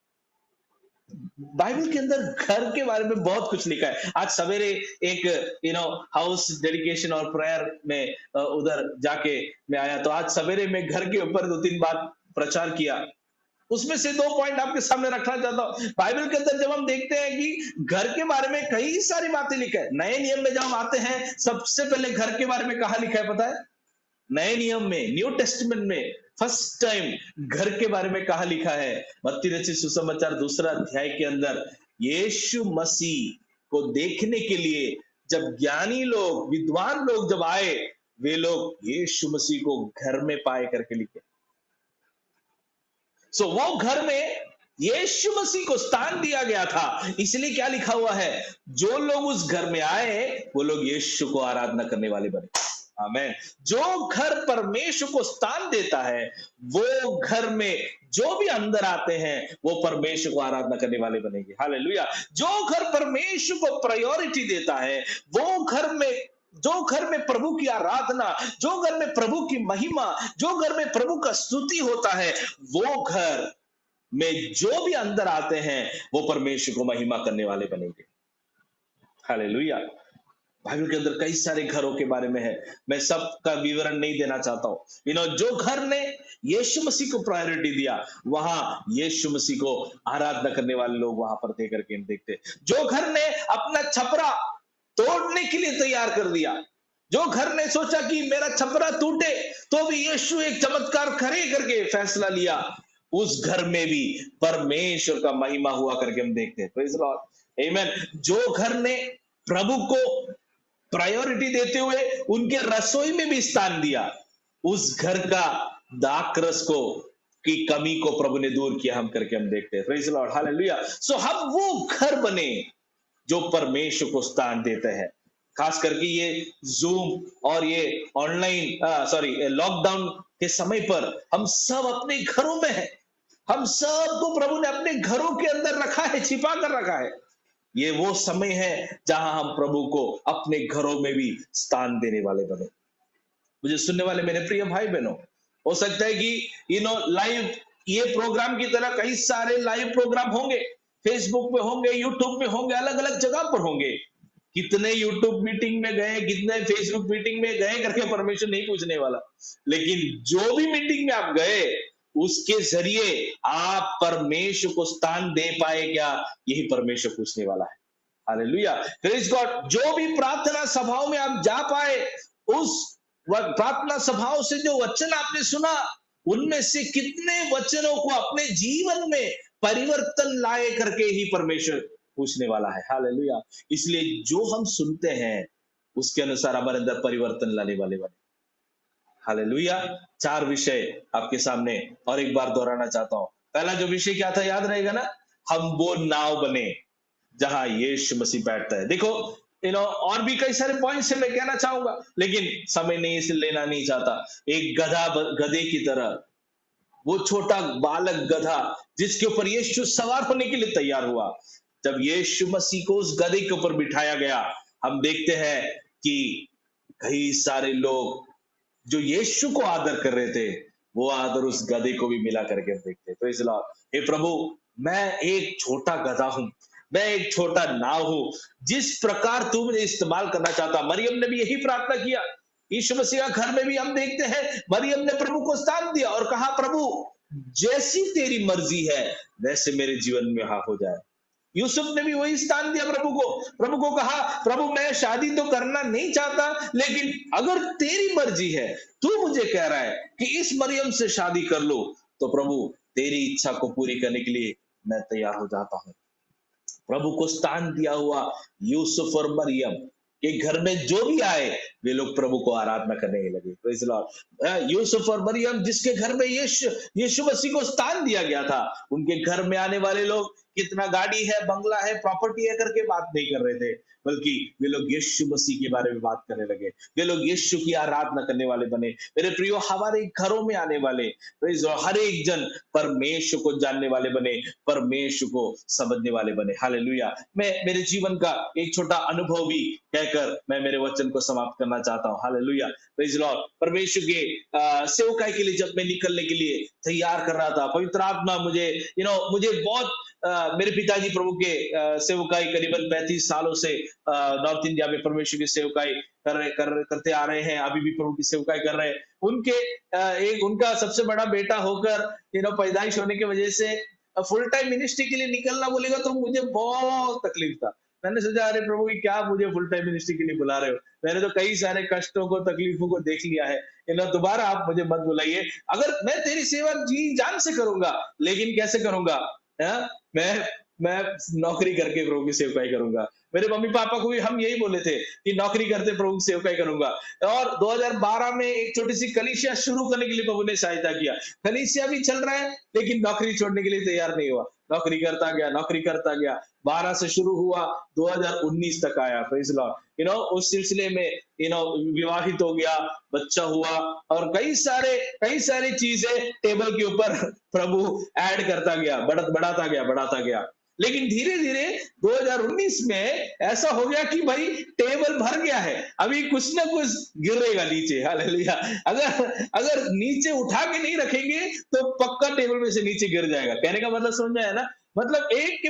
Bible के अंदर घर के बारे में बहुत कुछ लिखा है। आज सवेरे एक हाउस डेडिकेशन और प्रेयर में उधर जाके मैं आया, तो आज सवेरे में घर के ऊपर 2-3 बात प्रचार किया। उसमें से 2 पॉइंट आपके सामने रखना चाहता हूं। बाइबल के अंदर जब हम देखते हैं कि घर के बारे में कई सारी बातें लिखा है। नए नियम में जब हम आते हैं, सबसे पहले घर के बारे में कहा लिखा है पता है? नए नियम में, न्यू टेस्टमेंट में फर्स्ट टाइम घर के बारे में कहा लिखा है। मत्ती रचित सुसमाचार 2 अध्याय के अंदर यीशु मसीह को देखने के लिए जब ज्ञानी लोग, विद्वान लोग जब आए, वे लोग यीशु मसीह को घर में पाए करके लिखे। सो वो घर में यीशु मसीह को स्थान दिया गया था। इसलिए क्या लिखा हुआ है, जो लोग उस घर में आए वो लोग यीशु को आराधना करने वाले बने। आमीन। जो घर परमेश्वर को स्थान देता है, वो घर में जो भी अंदर आते हैं वो परमेश्वर को आराधना करने वाले बनेंगे। हालेलुया। जो घर परमेश्वर को प्रायोरिटी देता है, जो घर में प्रभु की आराधना, जो घर में प्रभु की महिमा, जो घर में प्रभु का स्तुति होता है, वो घर में जो भी अंदर आते हैं वो परमेश्वर को महिमा करने वाले बनेंगे। हालेलुया। बाइबल के अंदर कई सारे घरों के बारे में है, मैं सबका विवरण नहीं देना चाहता हूं। जो घर ने यीशु मसीह को प्रायोरिटी दिया, वहां यीशु मसीह को आराधना करने वाले लोग वहां पर देकर के देखते। जो घर ने अपना छपरा तोड़ने के लिए तैयार कर दिया, जो घर ने सोचा कि मेरा छपरा टूटे तो भी यीशु एक चमत्कार करे करके फैसला लिया, उस घर में भी परमेश्वर का महिमा हुआ करके हम देखते हैं। Praise the Lord. आमीन। जो घर ने प्रभु को प्रायोरिटी देते हुए उनके रसोई में भी स्थान दिया, उस घर का दाखरस को की कमी को प्रभु ने दूर किया हम करके हम देखते हैं। Praise the Lord. हालेलुया। सो हम वो घर बने जो परमेश्वर को स्थान देते हैं। खास करके ये जूम और ये ऑनलाइन लॉकडाउन के समय पर हम सब अपने घरों में हैं। हम सबको प्रभु ने अपने घरों के अंदर रखा है, छिपा कर रखा है। ये वो समय है जहां हम प्रभु को अपने घरों में भी स्थान देने वाले बने। मुझे सुनने वाले मेरे प्रिय भाई बहनों, हो सकता है कि लाइव ये प्रोग्राम की तरह कई सारे लाइव प्रोग्राम होंगे, फेसबुक पे होंगे, यूट्यूब पे होंगे, अलग अलग जगह पर होंगे। कितने यूट्यूब मीटिंग में गए, कितने फेसबुक मीटिंग में गए करके परमेश्वर नहीं पूछने वाला, लेकिन जो भी मीटिंग में आप गए उसके जरिए आप परमेश्वर को स्थान दे पाए क्या, यही परमेश्वर पूछने वाला है। Hallelujah, praise God. जो भी प्रार्थना सभाओं में आप जा पाए, उस प्रार्थना सभाओं से जो वचन आपने सुना, उनमें से कितने वचनों को अपने जीवन में परिवर्तन लाए करके ही परमेश्वर पूछने वाला है। हालेलुया। इसलिए जो हम सुनते हैं उसके अनुसार हमारे अंदर परिवर्तन लाने वाले बने। हालेलुया। 4 विषय आपके सामने और एक बार दोहराना चाहता हूं। पहला जो विषय क्या था, याद रहेगा ना, हम वो नाव बने जहां यीशु मसीह बैठता है। देखो और भी कई सारे पॉइंट्स से मैं कहना चाहूंगा, लेकिन समय नहीं, इसे लेना नहीं चाहता। एक गधे की तरह, वो छोटा बालक गधा जिसके ऊपर यीशु सवार होने के लिए तैयार हुआ, जब यीशु मसीह को उस गधे के ऊपर बिठाया गया, हम देखते हैं कि कई सारे लोग जो यीशु को आदर कर रहे थे, वो आदर उस गधे को भी मिला करके हम देखते हैं। Praise the Lord. हे प्रभु, मैं एक छोटा गधा हूं, मैं एक छोटा नाव हूं, जिस प्रकार तू मुझे इस्तेमाल करना चाहता। मरियम ने भी यही प्रार्थना किया। यीशु मसीह का घर में भी हम देखते हैं, मरियम ने प्रभु को स्थान दिया और कहा, प्रभु जैसी तेरी मर्जी है वैसे मेरे जीवन में हो जाए। यूसुफ ने भी वही स्थान दिया प्रभु को कहा, प्रभु मैं शादी तो करना नहीं चाहता, लेकिन अगर तेरी मर्जी है, तू मुझे कह रहा है कि इस मरियम से शादी कर लो, तो प्रभु तेरी इच्छा को पूरी करने के लिए मैं तैयार हो जाता हूं। प्रभु को स्थान दिया हुआ यूसुफ और मरियम के घर में जो भी आए, वे लोग प्रभु को आराधना करने लगे। Praise the Lord. यूसुफ और मरियम जिसके घर में यीशु मसीह को स्थान दिया गया था, उनके घर में आने वाले लोग कितना गाड़ी है, बंगला है, प्रॉपर्टी है करके बात नहीं कर रहे थे, बल्कि वे लोग यीशु मसीह के बारे में बात करने लगे। वे लोग यीशु की आराधना करने वाले बने। मेरे प्रियो, हमारे घरों में आने वाले हर एक जन परमेश्वर को जानने वाले बने, परमेश्वर को समझने वाले बने। हालेलुया। मैं मेरे जीवन का एक छोटा अनुभव भी कहकर मैं मेरे वचन को समाप्त करना चाहता हूं। Hallelujah, praise the Lord. परमेश्वर के सेवकाई के लिए जब मैं निकलने के लिए तैयार कर रहा था, पवित्र आत्मा मुझे मुझे बहुत मेरे पिताजी प्रभु के सेवकाई करीबन 35 सालों से नॉर्थ इंडिया में परमेश्वर की सेवकाई करते आ रहे हैं, अभी भी प्रभु की सेवकाई कर रहे हैं। उनके एक उनका सबसे बड़ा बेटा होकर पैदाइश होने की वजह से फुल टाइम मिनिस्ट्री के लिए निकलना बोलेगा तो मुझे बहुत तकलीफ था। मैंने सोचा, अरे प्रभु की क्या मुझे फुल टाइम मिनिस्ट्री के लिए बुला रहे हो, मैंने तो कई सारे कष्टों को, तकलीफों को देख लिया है, दोबारा आप मुझे मत बुलाइए। अगर मैं तेरी सेवा जी जान से करूंगा, लेकिन कैसे करूंगा, मैं नौकरी करके प्रभु की सेवकाई करूंगा। मेरे मम्मी पापा को भी हम यही बोले थे कि नौकरी करते प्रभु की सेवकाई करूंगा। और 2012 में एक छोटी सी कलीसिया शुरू करने के लिए प्रभु ने सहायता किया। कलीसिया भी चल रहा है, लेकिन नौकरी छोड़ने के लिए तैयार नहीं हुआ। नौकरी करता गया। 12 से शुरू हुआ, 2019 तक आया। Praise the Lord. उस सिलसिले में विवाहित हो गया, बच्चा हुआ, और कई सारी चीजें टेबल के ऊपर प्रभु ऐड करता गया, बढ़ाता गया। लेकिन धीरे धीरे 2019 में ऐसा हो गया कि भाई टेबल भर गया है, अभी कुछ ना कुछ गिरेगा नीचे। हालेलुया। अगर नीचे उठा के नहीं रखेंगे तो पक्का टेबल में से नीचे गिर जाएगा। कहने का मतलब समझ में आया ना? मतलब एक के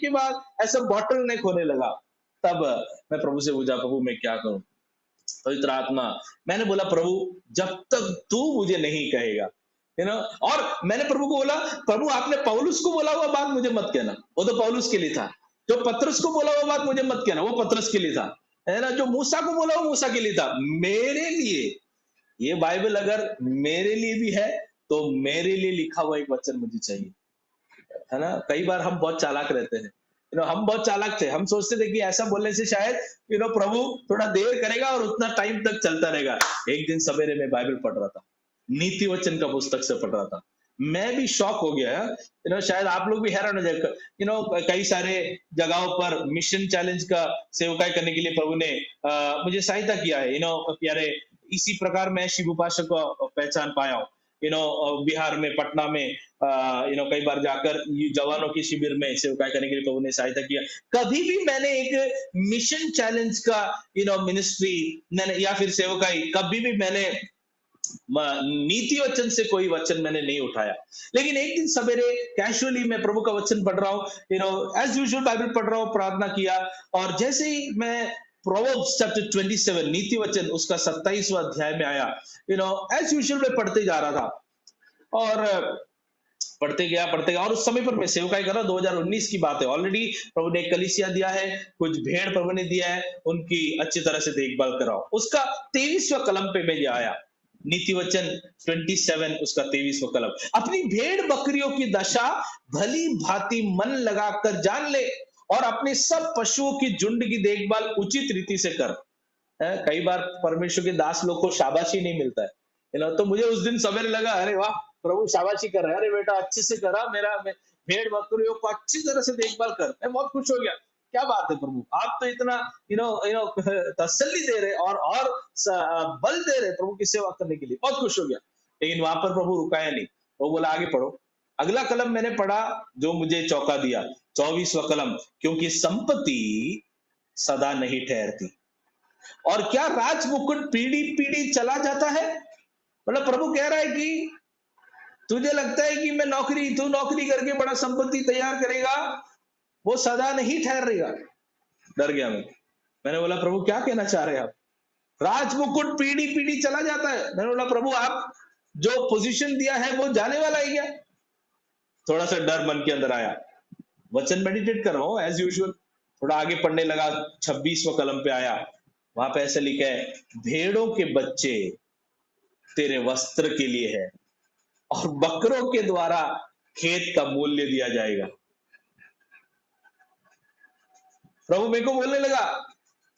बाद ऐसा बॉटल नेक होने लगा। तब मैं प्रभु से पूछा, प्रभु मैं क्या करूं? पवित्र आत्मा, मैंने बोला, प्रभु जब तक तू मुझे नहीं कहेगा, और मैंने प्रभु को बोला, प्रभु आपने पौलुस को बोला हुआ बात मुझे मत कहना, वो तो पौलुस के लिए था। जो पतरस को बोला हुआ बात मुझे मत कहना, वो पतरस के लिए था, है ना। जो मूसा को बोला हुआ मूसा के लिए था। मेरे लिए ये बाइबल अगर मेरे लिए भी है, तो मेरे लिए लिखा हुआ एक वचन मुझे चाहिए, है ना। कई बार हम बहुत चालाक रहते हैं, हम बहुत चालाक थे। हम सोचते थे कि ऐसा बोलने से शायद प्रभु थोड़ा देर करेगा और उतना टाइम तक चलता रहेगा। एक दिन सवेरे में बाइबल पढ़ रहा था, नीति वचन का पुस्तक से पढ़ रहा था। मैं भी शॉक हो गया। शायद आप लोग भी हैरान हो जाए। कई सारे जगहों पर मिशन चैलेंज का सेवकाई करने के लिए प्रभु ने मुझे सहायता किया है। प्यारे, इसी प्रकार मैं शिव उपासक को पहचान पाया हूँ। बिहार में, पटना में कई बार जाकर जवानों के शिविर में सेवकाई करने के लिए प्रभु ने सहायता किया। कभी भी मैंने एक मिशन चैलेंज का मिनिस्ट्री या फिर सेवकाई कभी भी मैंने नीति वचन से कोई वचन मैंने नहीं उठाया। लेकिन एक दिन सवेरे कैजुअली मैं प्रभु का वचन पढ़ रहा हूँ, एज यूजुअल बाइबल पढ़ रहा हूँ, प्रार्थना किया, और जैसे ही मैं प्रोवर्ब्स चैप्टर 27 नीति वचन उसका 27वां अध्याय में आया, एज यूजुअल मैं पढ़ते जा रहा था, और पढ़ते गया, और उस समय पर मैं सेवकाई कर रहा, 2019 की बात है। ऑलरेडी प्रभु ने एक कलीसिया दिया है, कुछ भेड़ प्रभु ने दिया है, उनकी अच्छी तरह से देखभाल कराओ। उसका 23वां कलम पे मैं आया, नीति वचन 27 उसका 23वां कलम। अपनी भेड़ बकरियों की दशा भली भांति मन लगाकर जान ले, और अपने सब पशुओं की झुंड की देखभाल उचित रीति से कर। कई बार परमेश्वर के दास लोग को शाबाशी नहीं मिलता है, तो मुझे उस दिन सवेरे लगा, अरे वाह प्रभु शाबाशी कर रहा है, अरे बेटा अच्छे से करा, भेड़ बकरियों को अच्छी तरह से देखभाल कर। मैं बहुत खुश हो गया, क्या बात है प्रभु, आप तो इतना तसल्ली दे रहे और बल दे रहे प्रभु की सेवा करने के लिए, बहुत खुश हो गया। लेकिन वहां पर प्रभु रुकाया नहीं, वो बोला आगे पढ़ो। अगला कलम मैंने पढ़ा जो मुझे चौंका दिया, 24वां कलम, क्योंकि संपत्ति सदा नहीं ठहरती, और क्या राज मुकुट पीढ़ी पीढ़ी चला जाता है। मतलब प्रभु कह रहा है कि तुझे लगता है कि तू नौकरी करके बड़ा संपत्ति तैयार करेगा, वो सदा नहीं ठहरेगा। डर गया मैंने बोला प्रभु क्या कहना चाह रहे हैं आप, राज मुकुट पीढ़ी पीढ़ी चला जाता है। मैंने बोला प्रभु आप जो पोजीशन दिया है वो जाने वाला है क्या। थोड़ा सा डर मन के अंदर आया, वचन मेडिटेट कर रहा हूं एज यूजुअल, थोड़ा आगे पढ़ने लगा, 26वां कलम पे आया, वहां पे ऐसे लिखा है, भेड़ों के बच्चे तेरे वस्त्र के लिए है, और बकरों के द्वारा खेत का मूल्य दिया जाएगा। प्रभु मेरे को बोलने लगा,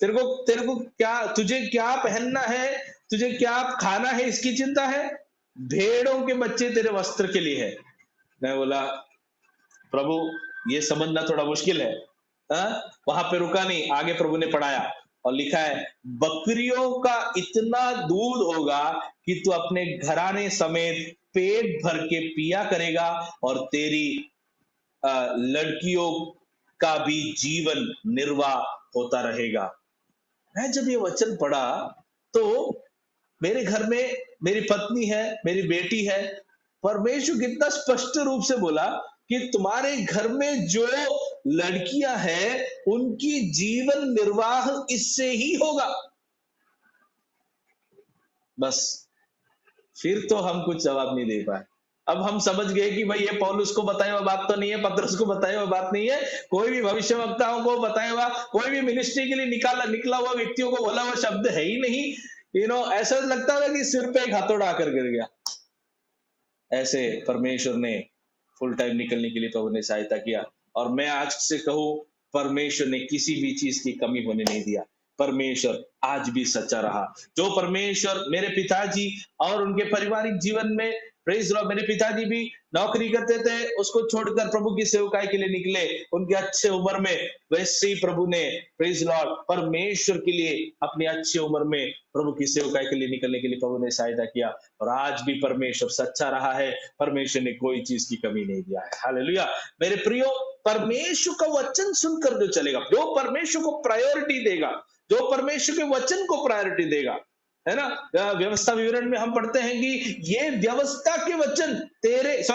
तेरे को क्या, तुझे क्या पहनना है, तुझे क्या खाना है, इसकी चिंता है, भेड़ों के बच्चे तेरे वस्त्र के लिए है। मैं बोला प्रभु ये समझना थोड़ा मुश्किल है। वहां पे रुका नहीं, आगे प्रभु ने पढ़ाया और लिखा है, बकरियों का इतना दूध होगा कि तू अपने घराने समेत पेट भर के पिया करेगा, और तेरी लड़कियों का भी जीवन निर्वाह होता रहेगा। मैं जब ये वचन पढ़ा तो मेरे घर में मेरी पत्नी है, मेरी बेटी है, परमेश्वर कितना स्पष्ट रूप से बोला कि तुम्हारे घर में जो लड़कियां हैं उनकी जीवन निर्वाह इससे ही होगा। बस फिर तो हम कुछ जवाब नहीं दे पाए। अब हम समझ गए कि भाई ये पौलुस को बताए हुआ बात तो नहीं है, पतरस को बताए हुआ बात नहीं है, कोई भी भविष्यवक्ताओं को बताया हुआ, कोई भी मिनिस्ट्री के लिए निकला हुआ व्यक्तियों को बोला हुआ शब्द है ही नहीं। ऐसा लगता है कि सिर पे एक हथौड़ा आकर गिर गया। ऐसे परमेश्वर ने फुल टाइम निकलने के लिए प्रभु ने सहायता किया, और मैं आज से कहूं, परमेश्वर ने किसी भी चीज की कमी होने नहीं दिया। परमेश्वर आज भी सच्चा रहा। जो परमेश्वर मेरे पिताजी और उनके पारिवारिक जीवन में, प्रेज लॉर्ड, मेरे पिताजी भी नौकरी करते थे, उसको छोड़कर प्रभु की सेवकाई के लिए निकले उनके अच्छे उम्र में, वैसे ही प्रभु ने, प्रेज लॉर्ड, परमेश्वर के लिए अपनी अच्छी उम्र में प्रभु की सेवकाई के लिए निकलने के लिए प्रभु ने सहायता किया, और आज भी परमेश्वर सच्चा रहा है। परमेश्वर ने कोई चीज की कमी नहीं दिया है। हालेलुया। मेरे प्रियो, परमेश्वर का वचन सुनकर जो चलेगा, जो परमेश्वर को प्रायोरिटी देगा, जो परमेश्वर के वचन को प्रायोरिटी देगा, है ना। व्यवस्था विवरण में हम पढ़ते हैं कि ये व्यवस्था के वचन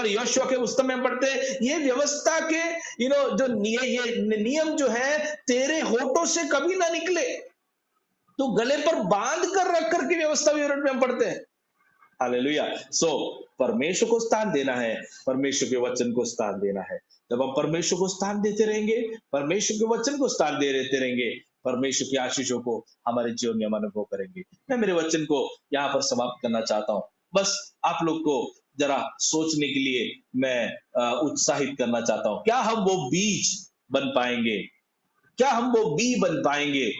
यहोशुआ के पुस्तक में हम पढ़ते हैं, ये व्यवस्था के जो ये नियम जो है तेरे होठों से कभी ना निकले, तो गले पर बांध कर रख करके व्यवस्था विवरण में हम पढ़ते हैं। हालेलुया। सो परमेश्वर को स्थान देना है, परमेश्वर के वचन को स्थान देना है। जब हम परमेश्वर को स्थान देते रहेंगे, परमेश्वर के वचन को स्थान देते रहेंगे, परमेश्वर की आशीषों को हमारे जीवन में हम अनुभव करेंगे। मैं मेरे वचन को यहाँ पर समाप्त करना चाहता हूँ। बस आप लोग को जरा सोचने के लिए मैं उत्साहित करना चाहता हूँ। क्या हम वो बीज बन पाएंगे, क्या हम वो बी बन पाएंगे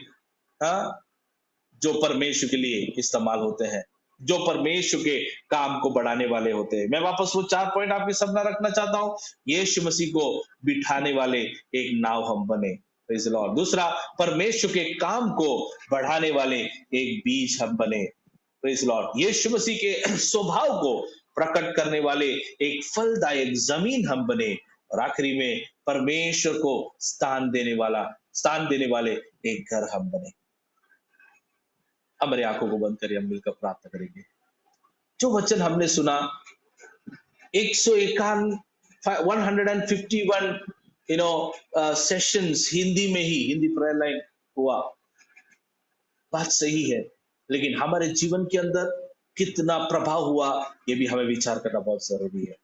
जो परमेश्वर के लिए इस्तेमाल होते हैं, जो परमेश्वर के काम को बढ़ाने वाले होते हैं। मैं वापस वो 4 पॉइंट आपके सामने रखना चाहता हूं। यीशु मसीह को बिठाने वाले एक नाव हम बने, प्रेज़ द लॉर्ड। दूसरा, परमेश्वर के काम को बढ़ाने वाले एक बीज हम बने, प्रेज़ द लॉर्ड। यीशु मसीह के स्वभाव को प्रकट करने वाले एक फलदायक जमीन हम बने, और आखिरी में परमेश्वर को स्थान देने वाले एक घर हम बने। हमारी आंखों को बंद करिए, हम मिलकर प्रार्थना करेंगे। जो वचन हमने सुना 151 सेशंस हिंदी में ही, हिंदी प्रेयर लाइन हुआ, बात सही है, लेकिन हमारे जीवन के अंदर कितना प्रभाव हुआ ये भी हमें विचार करना बहुत जरूरी है।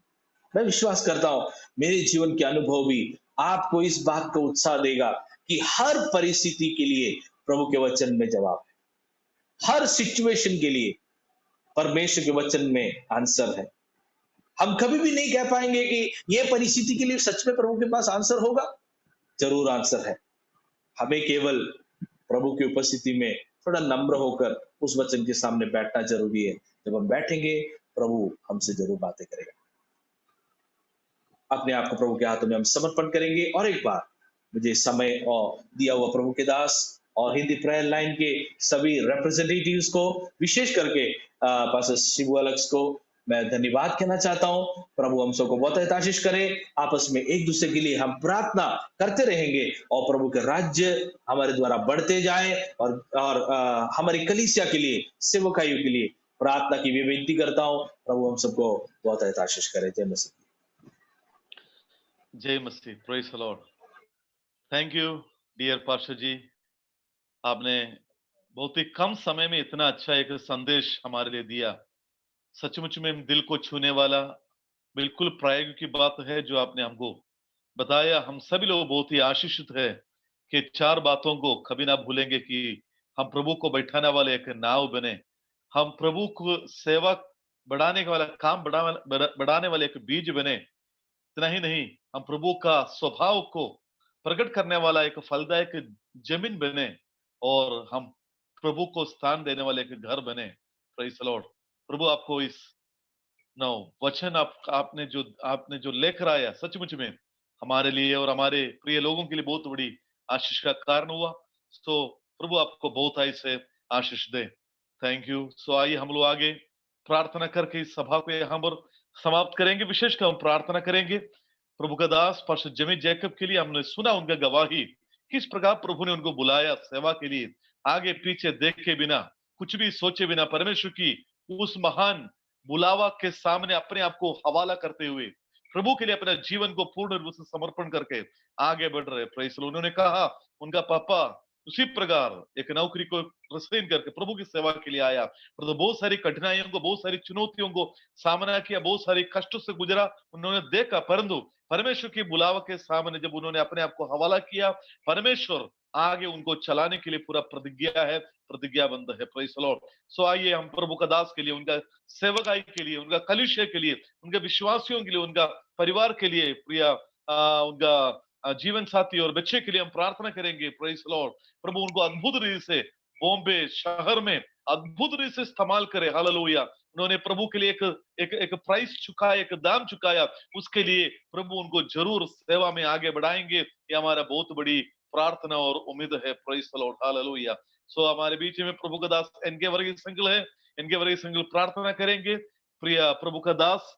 मैं विश्वास करता हूं मेरे जीवन के अनुभव भी आपको इस बात को उत्साह देगा कि हर परिस्थिति के लिए प्रभु के वचन में जवाब है, हर सिचुएशन के लिए परमेश्वर के वचन में आंसर है। हम कभी भी नहीं कह पाएंगे कि यह परिस्थिति के लिए सच में प्रभु के पास आंसर होगा, जरूर आंसर है। हमें केवल प्रभु की उपस्थिति में थोड़ा नम्र होकर उस वचन के सामने बैठना जरूरी है। जब हम बैठेंगे प्रभु हमसे जरूर बातें करेगा। अपने आप को प्रभु के हाथों में हम समर्पण करेंगे और एक बार मुझे समय और दिया हुआ प्रभु के दास और हिंदी प्रेयर लाइन के सभी रिप्रेजेंटेटिव्स को, विशेष करके पास्टर शिबू अलक्स को मैं धन्यवाद कहना चाहता हूं। प्रभु हम सबको बहुत आशीष करे। आपस में एक दूसरे के लिए हम प्रार्थना करते रहेंगे और प्रभु के राज्य हमारे द्वारा बढ़ते जाए और हमारी कलीसिया के लिए, सेवकाइयों के लिए प्रार्थना की भी विनती करता हूं। प्रभु हम सबको बहुत आशीष करे। जय मसीह। जय मसीह। Praise the Lord. Thank you dear pastor ji, आपने बहुत ही कम समय में इतना अच्छा एक संदेश हमारे लिए दिया। सचमुच में दिल को छूने वाला, बिल्कुल प्रायोगिक की बात है जो आपने हमको बताया। हम सभी लोग बहुत ही आशीषित है कि 4 बातों को कभी ना भूलेंगे कि हम प्रभु को बैठाने वाले एक नाव बने, हम प्रभु को सेवा बढ़ाने वाला, काम बढ़ाने वाले एक बीज बने। इतना ही नहीं, हम प्रभु का स्वभाव को प्रकट करने वाला एक फलदायक जमीन बने और हम प्रभु को स्थान देने वाले एक घर बने। Praise the Lord. प्रभु आपको इस वचन आपने जो लेकर आया, सचमुच में हमारे लिए और हमारे प्रिय लोगों के लिए बहुत बड़ी आशीष का कारण हुआ। तो प्रभु आपको बहुत ऐसे आशीष दे। Thank you. सो आइए हम लोग आगे प्रार्थना करके इस सभा को यहाँ पर समाप्त करेंगे। विशेषकर हम प्रार्थना करेंगे प्रभु का दास पास्टर जेमी जैकब के लिए। हमने सुना उनका गवाही, किस प्रकार प्रभु ने उनको बुलाया सेवा के लिए, आगे पीछे देखे बिना, कुछ भी सोचे बिना परमेश्वर की उस महान बुलावा के सामने अपने आप को हवाला करते हुए प्रभु के लिए अपने जीवन को पूर्ण रूप से समर्पण करके आगे बढ़ रहे। Praise the Lord. उन्होंने कहा उनका पापा उसी प्रकार एक नौकरी को रिजाइन करके प्रभु की सेवा के लिए आया, तो बहुत सारी कठिनाइयों को, बहुत सारी चुनौतियों को सामना किया, बहुत सारी कष्टों से गुजरा उन्होंने देखा, परंतु परमेश्वर की बुलावा के सामने जब उन्होंने अपने आप को हवाला किया, परमेश्वर आगे उनको चलाने के लिए पूरा प्रतिज्ञाबद्ध है। Praise the Lord. सो आइए हम प्रभु का दास के लिए, उनका सेवकाई के लिए, उनका कलीसिया के लिए, उनके विश्वासियों के लिए, उनका परिवार के लिए, उनका जीवन साथी और बच्चे के लिए हम प्रार्थना करेंगे। Praise the Lord. प्रभु उनको अद्भुत रीति से बॉम्बे शहर में अद्भुत रीति से इस्तेमाल करे। हालेलुया। उन्होंने प्रभु के लिए एक प्राइस चुकाया, एक दाम चुकाया, उसके लिए प्रभु उनको जरूर सेवा में आगे बढ़ाएंगे। ये हमारा बहुत बड़ी प्रार्थना और उम्मीद है। Praise the Lord. हालेलुया। सो हमारे बीच में प्रभु का दास एनके वर्गीस संगल है, इनके वर्गीस संगल प्रार्थना करेंगे प्रिय प्रभु का दास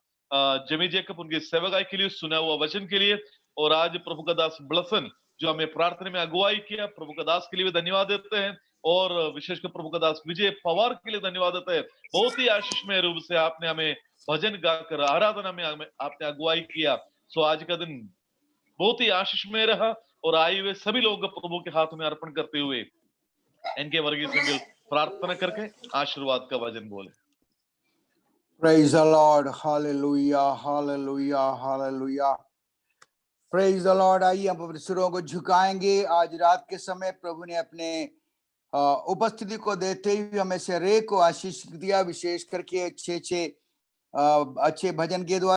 जेमी जैकब उनके सेवकाई के लिए, सुना हुआ वचन के लिए, और आज प्रभु का दास ब्लसन जो हमें प्रार्थना में अगुवाई किया, प्रभु का दास के लिए भी धन्यवाद देते हैं, और विशेषकर प्रभु का दास विजय पवार के लिए धन्यवाद देते हैं। बहुत ही आशीषमय रूप से आपने हमें भजन गाकर आराधना में आपने अगुवाई किया। सो आज का दिन बहुत ही आशीषमय रहा, और आए हुए सभी लोग प्रभु के हाथ में अर्पण करते हुए इनके वर्गीय संगल प्रार्थना करके आशीर्वाद का वचन बोले। Praise the Lord. Hallelujah. Hallelujah. Hallelujah. Praise the Lord. आइए हम अपने सिरों को झुकाएंगे। आज रात के समय प्रभु ने अपने उपस्थिति को देते हुए हमें से हरेक को आशीष दिया, विशेष करके अच्छे भजन के द्वारा।